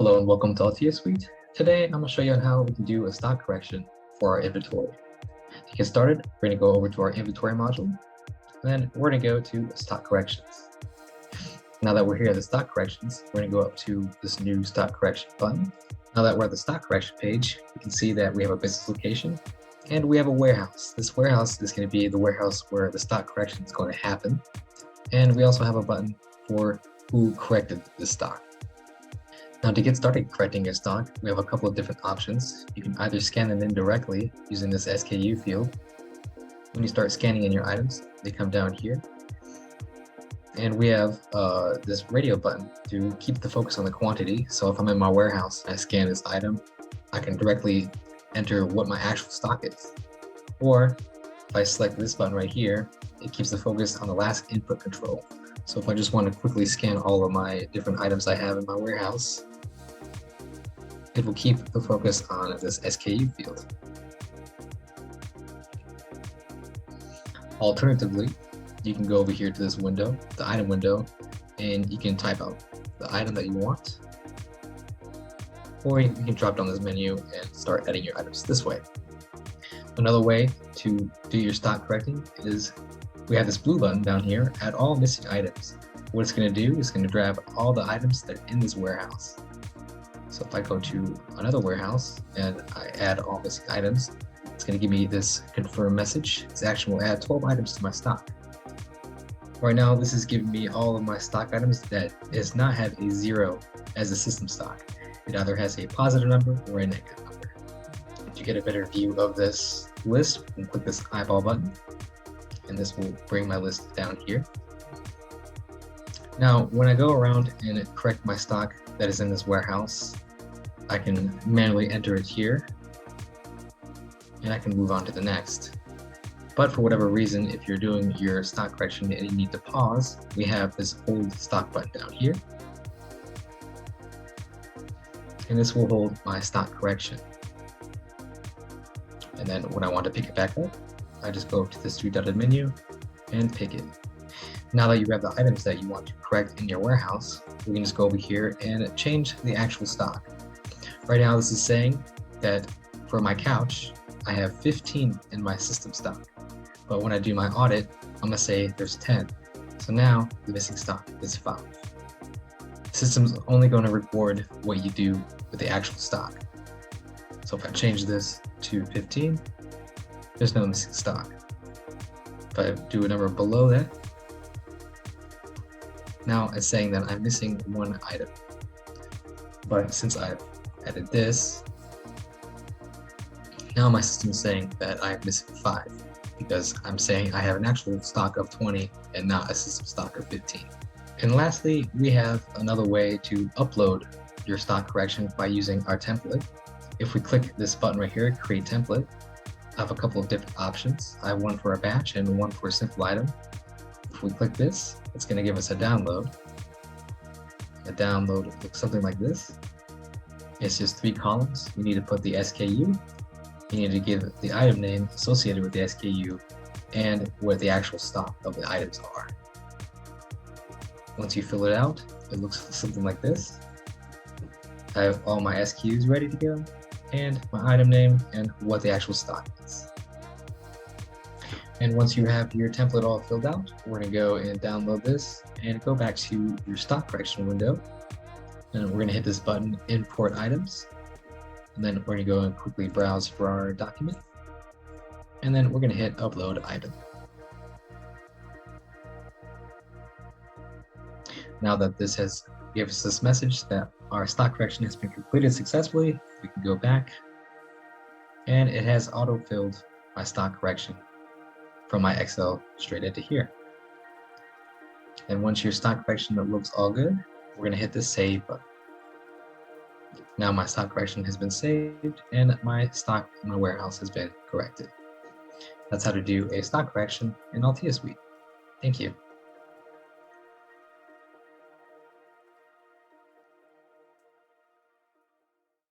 Hello and welcome to Altea Suite. Today I'm going to show you how we can do a stock correction for our inventory. To get started, we're going to go over to our inventory module, and then we're going to go to stock corrections. Now that we're here at the stock corrections, we're going to go up to this new stock correction button. Now that we're at the stock correction page, we can see that we have a business location and we have a warehouse. This warehouse is going to be the warehouse where the stock correction is going to happen. And we also have a button for who corrected the stock. Now to get started correcting your stock, we have a couple of different options. You can either scan them in directly using this SKU field. When you start scanning in your items, they come down here. And we have this radio button to keep the focus on the quantity. So if I'm in my warehouse and I scan this item, I can directly enter what my actual stock is. Or if I select this button right here, it keeps the focus on the last input control. So if I just want to quickly scan all of my different items I have in my warehouse, it will keep the focus on this SKU field. Alternatively, you can go over here to this window, the item window, and you can type out the item that you want. Or you can drop down this menu and start editing your items this way. Another way to do your stock correcting is we have this blue button down here, add all missing items. What it's going to do is going to grab all the items that are in this warehouse. So if I go to another warehouse and I add all missing items, it's going to give me this confirm message. This action will add 12 items to my stock. Right now, this is giving me all of my stock items that does not have a 0 as a system stock. It either has a positive number or a negative number. To get a better view of this list, you can click this eyeball button, and this will bring my list down here. Now, when I go around and correct my stock that is in this warehouse, I can manually enter it here, and I can move on to the next. But for whatever reason, if you're doing your stock correction and you need to pause, we have this hold stock button down here. And this will hold my stock correction. And then when I want to pick it back up, I just go to this three-dotted menu and pick it. Now that you have the items that you want to correct in your warehouse, we can just go over here and change the actual stock. Right now, this is saying that for my couch, I have 15 in my system stock. But when I do my audit, I'm going to say there's 10. So now the missing stock is 5. The system's only going to record what you do with the actual stock. So if I change this to 15, there's no missing stock. If I do a number below that, now it's saying that I'm missing 1 item. But since I've added this, now my system is saying that I'm missing 5 because I'm saying I have an actual stock of 20 and not a system stock of 15. And lastly, we have another way to upload your stock correction by using our template. If we click this button right here, create template, I have a couple of different options. I have one for a batch and one for a simple item. If we click this, it's going to give us a download. A download looks something like this. It's just 3 columns. You need to put the SKU. You need to give the item name associated with the SKU and what the actual stock of the items are. Once you fill it out, it looks something like this. I have all my SKUs ready to go and my item name and what the actual stock is. And once you have your template all filled out, we're going to go and download this and go back to your stock correction window. And we're going to hit this button, import items. And then we're going to go and quickly browse for our document. And then we're going to hit upload item. Now that this has given us this message that our stock correction has been completed successfully, we can go back and it has auto-filled my stock correction from my Excel straight into here. And once your stock correction looks all good, we're going to hit the save button. Now my stock correction has been saved and my stock in my warehouse has been corrected. That's how to do a stock correction in Altea Suite. Thank you.